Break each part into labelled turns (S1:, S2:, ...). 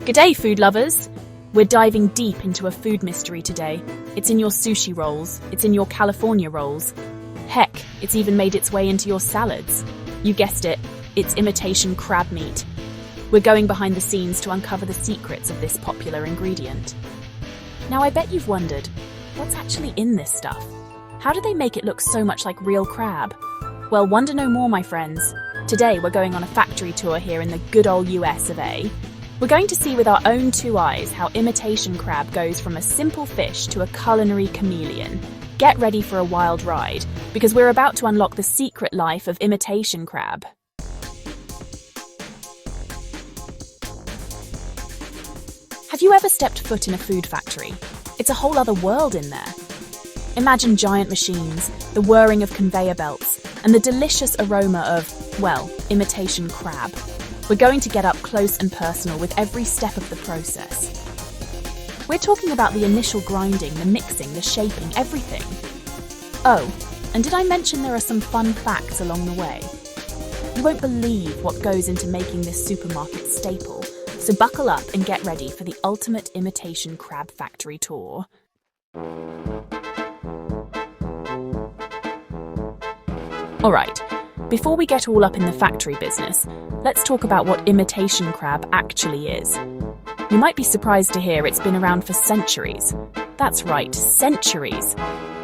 S1: G'day, food lovers! We're diving deep into a food mystery today. It's in your sushi rolls, it's in your California rolls. Heck, it's even made its way into your salads. You guessed it, it's imitation crab meat. We're going behind the scenes to uncover the secrets of this popular ingredient. Now I bet you've wondered, what's actually in this stuff? How do they make it look so much like real crab? Well, wonder no more, my friends. Today we're going on a factory tour here in the good old US of A. We're going to see with our own two eyes how imitation crab goes from a simple fish to a culinary chameleon. Get ready for a wild ride, because we're about to unlock the secret life of imitation crab. Have you ever stepped foot in a food factory? It's a whole other world in there. Imagine giant machines, the whirring of conveyor belts, and the delicious aroma of, well, imitation crab. We're going to get up close and personal with every step of the process. We're talking about the initial grinding, the mixing, the shaping, everything. Oh, and did I mention there are some fun facts along the way? You won't believe what goes into making this supermarket staple, so buckle up and get ready for the ultimate imitation crab factory tour. Alright, before we get all up in the factory business, let's talk about what imitation crab actually is. You might be surprised to hear it's been around for centuries. That's right, centuries.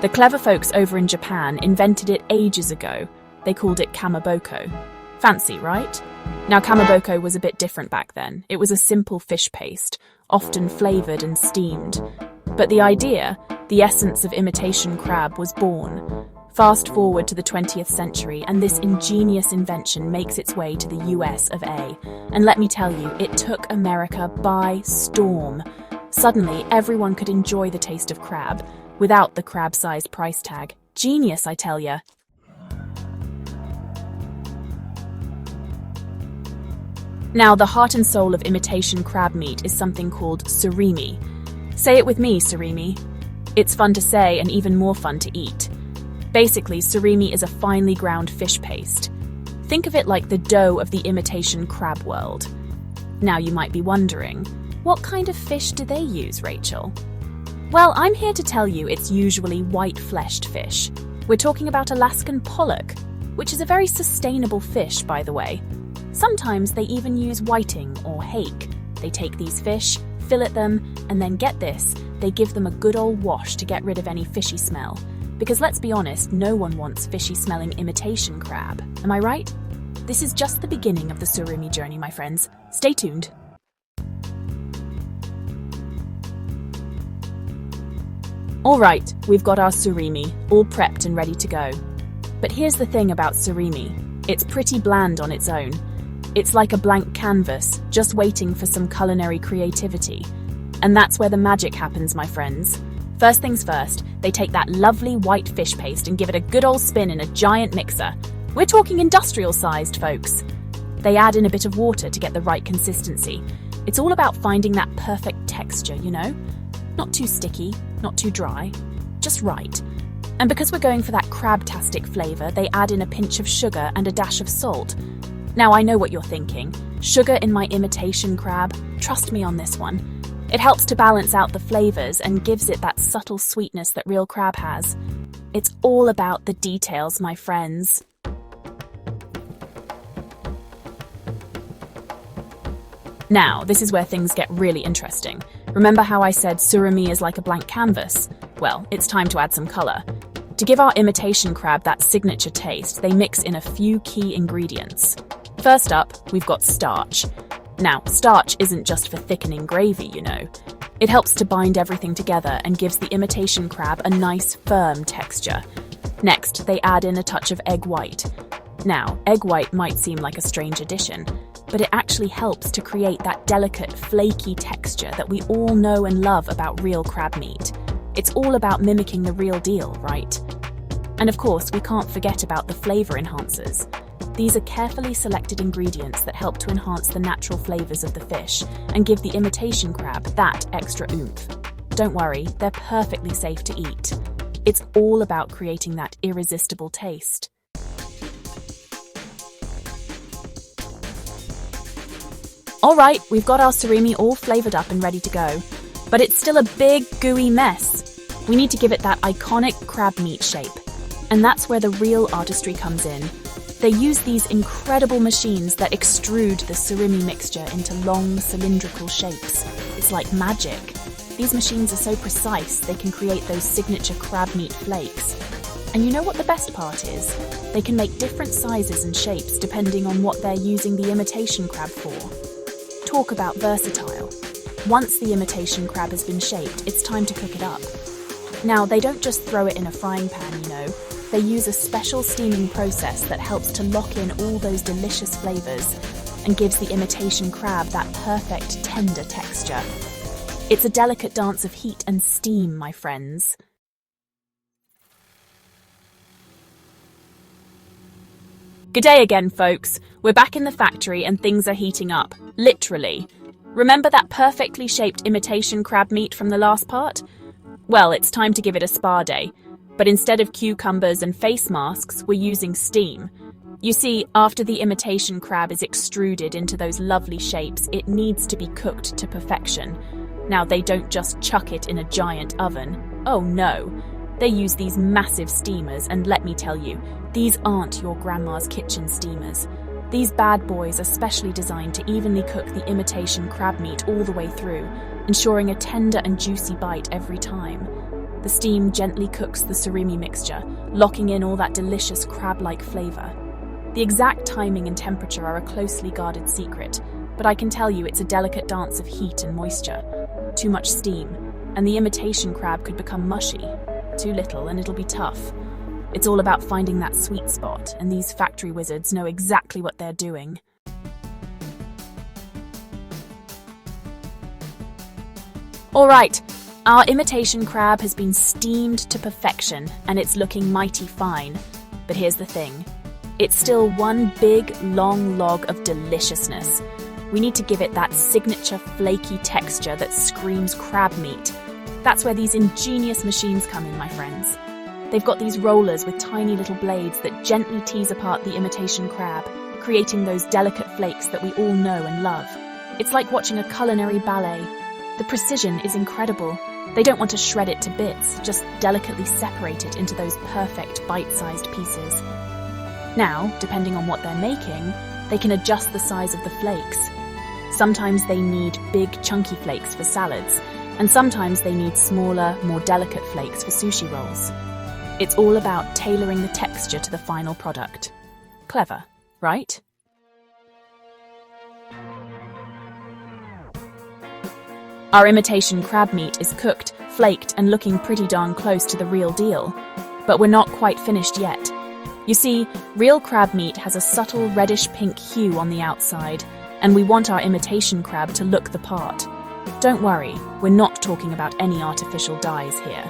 S1: The clever folks over in Japan invented it ages ago. They called it kamaboko. Fancy, right? Now, kamaboko was a bit different back then. It was a simple fish paste, often flavoured and steamed. But the idea, the essence of imitation crab, was born. Fast forward to the 20th century, and this ingenious invention makes its way to the US of A. And let me tell you, it took America by storm. Suddenly, everyone could enjoy the taste of crab, without the crab-sized price tag. Genius, I tell ya. Now, the heart and soul of imitation crab meat is something called surimi. Say it with me, surimi. It's fun to say and even more fun to eat. Basically, surimi is a finely ground fish paste. Think of it like the dough of the imitation crab world. Now you might be wondering, what kind of fish do they use, Rachel? Well, I'm here to tell you it's usually white-fleshed fish. We're talking about Alaskan pollock, which is a very sustainable fish, by the way. Sometimes they even use whiting or hake. They take these fish, fillet them, and then get this, they give them a good old wash to get rid of any fishy smell. Because let's be honest, no one wants fishy-smelling imitation crab. Am I right? This is just the beginning of the Surimi journey, my friends. Stay tuned. Alright, we've got our surimi, all prepped and ready to go. But here's the thing about surimi. It's pretty bland on its own. It's like a blank canvas, just waiting for some culinary creativity. And that's where the magic happens, my friends. First things first, they take that lovely white fish paste and give it a good old spin in a giant mixer. We're talking industrial-sized, folks. They add in a bit of water to get the right consistency. It's all about finding that perfect texture, you know? Not too sticky, not too dry, just right. And because we're going for that crab-tastic flavour, they add in a pinch of sugar and a dash of salt. Now I know what you're thinking. Sugar in my imitation crab? Trust me on this one. It helps to balance out the flavours and gives it that subtle sweetness that real crab has. It's all about the details, my friends. Now, this is where things get really interesting. Remember how I said surimi is like a blank canvas? Well, it's time to add some colour. To give our imitation crab that signature taste, they mix in a few key ingredients. First up, we've got starch. Now, starch isn't just for thickening gravy, you know. It helps to bind everything together and gives the imitation crab a nice, firm texture. Next, they add in a touch of egg white. Now, egg white might seem like a strange addition, but it actually helps to create that delicate, flaky texture that we all know and love about real crab meat. It's all about mimicking the real deal, right? And of course, we can't forget about the flavour enhancers. These are carefully selected ingredients that help to enhance the natural flavours of the fish and give the imitation crab that extra oomph. Don't worry, they're perfectly safe to eat. It's all about creating that irresistible taste. Alright, we've got our surimi all flavoured up and ready to go. But it's still a big, gooey mess. We need to give it that iconic crab meat shape. And that's where the real artistry comes in. They use these incredible machines that extrude the surimi mixture into long, cylindrical shapes. It's like magic. These machines are so precise, they can create those signature crab meat flakes. And you know what the best part is? They can make different sizes and shapes depending on what they're using the imitation crab for. Talk about versatile. Once the imitation crab has been shaped, it's time to cook it up. Now, they don't just throw it in a frying pan, you know. They use a special steaming process that helps to lock in all those delicious flavours and gives the imitation crab that perfect, tender texture. It's a delicate dance of heat and steam, my friends. Good day again, folks. We're back in the factory and things are heating up, literally. Remember that perfectly shaped imitation crab meat from the last part? Well, it's time to give it a spa day. But instead of cucumbers and face masks, we're using steam. You see, after the imitation crab is extruded into those lovely shapes, it needs to be cooked to perfection. Now, they don't just chuck it in a giant oven. Oh no. They use these massive steamers, and let me tell you, these aren't your grandma's kitchen steamers. These bad boys are specially designed to evenly cook the imitation crab meat all the way through, ensuring a tender and juicy bite every time. The steam gently cooks the surimi mixture, locking in all that delicious crab-like flavour. The exact timing and temperature are a closely guarded secret, but I can tell you it's a delicate dance of heat and moisture. Too much steam, and the imitation crab could become mushy. Too little, and it'll be tough. It's all about finding that sweet spot, and these factory wizards know exactly what they're doing. Alright, our imitation crab has been steamed to perfection, and it's looking mighty fine. But here's the thing. It's still one big, long log of deliciousness. We need to give it that signature flaky texture that screams crab meat. That's where these ingenious machines come in, my friends. They've got these rollers with tiny little blades that gently tease apart the imitation crab, creating those delicate flakes that we all know and love. It's like watching a culinary ballet. The precision is incredible. They don't want to shred it to bits, just delicately separate it into those perfect bite-sized pieces. Now, depending on what they're making, they can adjust the size of the flakes. Sometimes they need big, chunky flakes for salads, and sometimes they need smaller, more delicate flakes for sushi rolls. It's all about tailoring the texture to the final product. Clever, right? Our imitation crab meat is cooked, flaked, and looking pretty darn close to the real deal. But we're not quite finished yet. You see, real crab meat has a subtle reddish-pink hue on the outside, and we want our imitation crab to look the part. Don't worry, we're not talking about any artificial dyes here.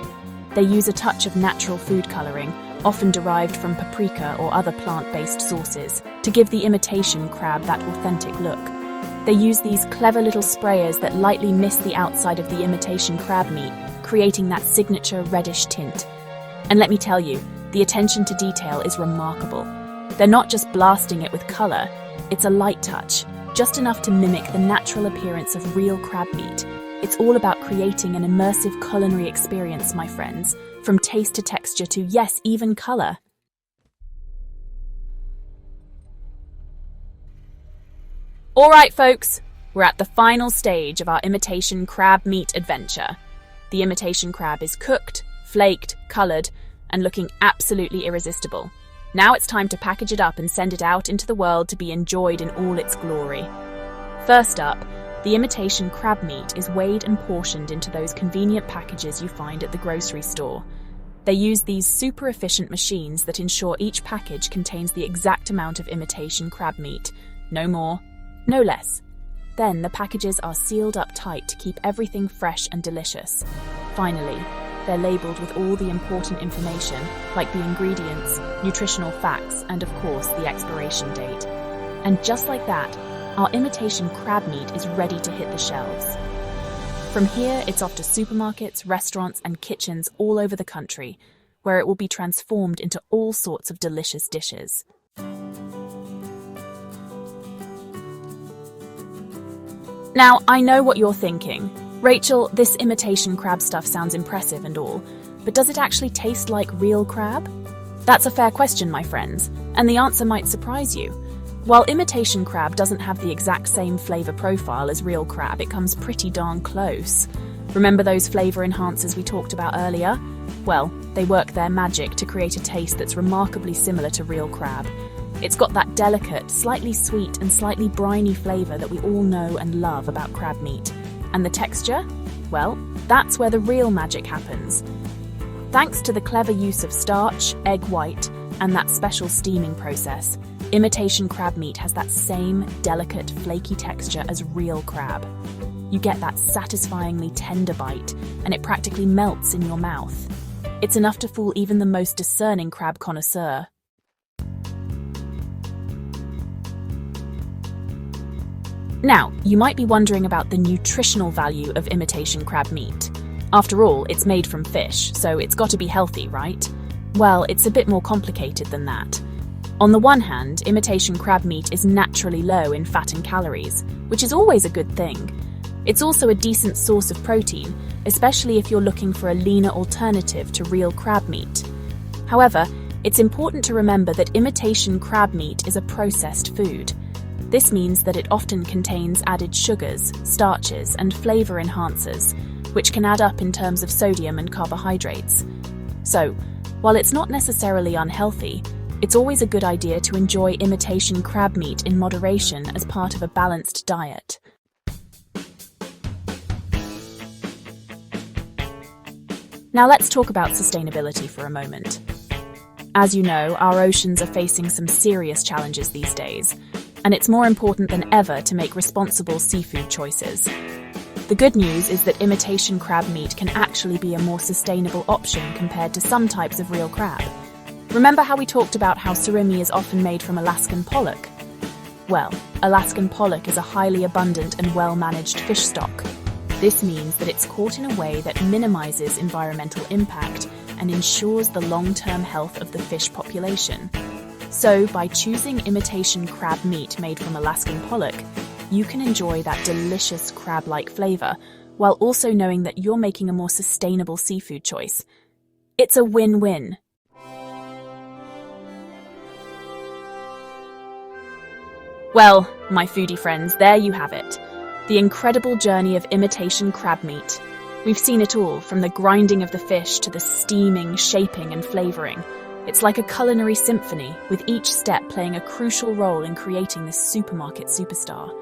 S1: They use a touch of natural food colouring, often derived from paprika or other plant-based sauces, to give the imitation crab that authentic look. They use these clever little sprayers that lightly mist the outside of the imitation crab meat, creating that signature reddish tint. And let me tell you, the attention to detail is remarkable. They're not just blasting it with colour, it's a light touch, just enough to mimic the natural appearance of real crab meat. It's all about creating an immersive culinary experience, my friends, from taste to texture to, yes, even colour. Alright, folks, we're at the final stage of our imitation crab meat adventure. The imitation crab is cooked, flaked, coloured, and looking absolutely irresistible. Now it's time to package it up and send it out into the world to be enjoyed in all its glory. First up, the imitation crab meat is weighed and portioned into those convenient packages you find at the grocery store. They use these super efficient machines that ensure each package contains the exact amount of imitation crab meat. No more, no less. Then the packages are sealed up tight to keep everything fresh and delicious. Finally, they're labelled with all the important information, like the ingredients, nutritional facts, and of course the expiration date. And just like that, our imitation crab meat is ready to hit the shelves. From here, it's off to supermarkets, restaurants, and kitchens all over the country, where it will be transformed into all sorts of delicious dishes. Now, I know what you're thinking. Rachel, this imitation crab stuff sounds impressive and all, but does it actually taste like real crab? That's a fair question, my friends, and the answer might surprise you. While imitation crab doesn't have the exact same flavor profile as real crab, it comes pretty darn close. Remember those flavor enhancers we talked about earlier? Well, they work their magic to create a taste that's remarkably similar to real crab. It's got that delicate, slightly sweet and slightly briny flavor that we all know and love about crab meat. And the texture? Well, that's where the real magic happens. Thanks to the clever use of starch, egg white, and that special steaming process, imitation crab meat has that same delicate, flaky texture as real crab. You get that satisfyingly tender bite, and it practically melts in your mouth. It's enough to fool even the most discerning crab connoisseur. Now, you might be wondering about the nutritional value of imitation crab meat. After all, it's made from fish, so it's got to be healthy, right? Well, it's a bit more complicated than that. On the one hand, imitation crab meat is naturally low in fat and calories, which is always a good thing. It's also a decent source of protein, especially if you're looking for a leaner alternative to real crab meat. However, it's important to remember that imitation crab meat is a processed food. This means that it often contains added sugars, starches, and flavor enhancers, which can add up in terms of sodium and carbohydrates. So, while it's not necessarily unhealthy, it's always a good idea to enjoy imitation crab meat in moderation as part of a balanced diet. Now let's talk about sustainability for a moment. As you know, our oceans are facing some serious challenges these days, and it's more important than ever to make responsible seafood choices. The good news is that imitation crab meat can actually be a more sustainable option compared to some types of real crab. Remember how we talked about how surimi is often made from Alaskan pollock? Well, Alaskan pollock is a highly abundant and well-managed fish stock. This means that it's caught in a way that minimizes environmental impact and ensures the long-term health of the fish population. So, by choosing imitation crab meat made from Alaskan pollock, you can enjoy that delicious crab-like flavor, while also knowing that you're making a more sustainable seafood choice. It's a win-win. Well, my foodie friends, there you have it. The incredible journey of imitation crab meat. We've seen it all, from the grinding of the fish to the steaming, shaping and flavoring. It's like a culinary symphony, with each step playing a crucial role in creating this supermarket superstar.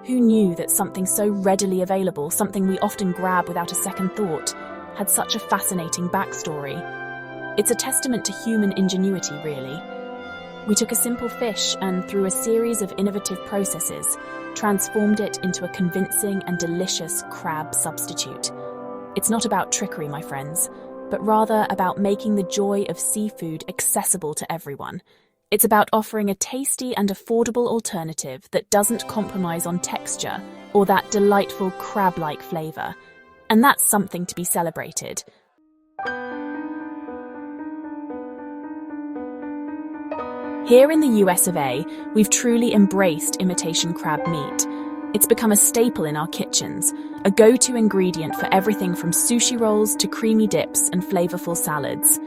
S1: Who knew that something so readily available, something we often grab without a second thought, had such a fascinating backstory? It's a testament to human ingenuity, really. We took a simple fish and, through a series of innovative processes, transformed it into a convincing and delicious crab substitute. It's not about trickery, my friends, but rather about making the joy of seafood accessible to everyone. It's about offering a tasty and affordable alternative that doesn't compromise on texture or that delightful crab-like flavor. And that's something to be celebrated. Here in the US of A, we've truly embraced imitation crab meat. It's become a staple in our kitchens, a go-to ingredient for everything from sushi rolls to creamy dips and flavorful salads.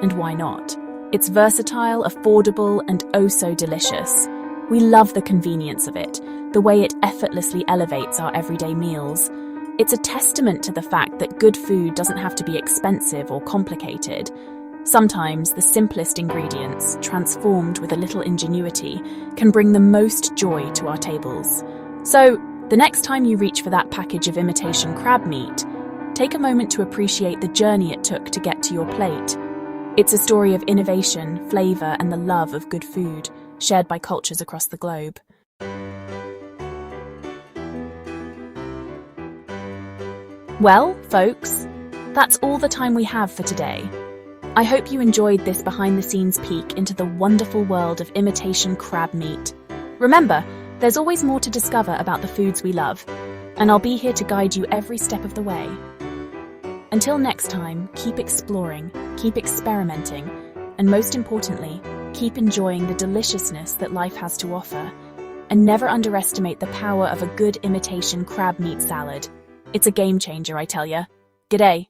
S1: And why not? It's versatile, affordable, and oh so delicious. We love the convenience of it, the way it effortlessly elevates our everyday meals. It's a testament to the fact that good food doesn't have to be expensive or complicated. Sometimes the simplest ingredients, transformed with a little ingenuity, can bring the most joy to our tables. So, the next time you reach for that package of imitation crab meat, take a moment to appreciate the journey it took to get to your plate. It's a story of innovation, flavor, and the love of good food, shared by cultures across the globe. Well, folks, that's all the time we have for today. I hope you enjoyed this behind-the-scenes peek into the wonderful world of imitation crab meat. Remember, there's always more to discover about the foods we love, and I'll be here to guide you every step of the way. Until next time, keep exploring, keep experimenting, and most importantly, keep enjoying the deliciousness that life has to offer. and never underestimate the power of a good imitation crab meat salad. It's a game changer, I tell ya. G'day.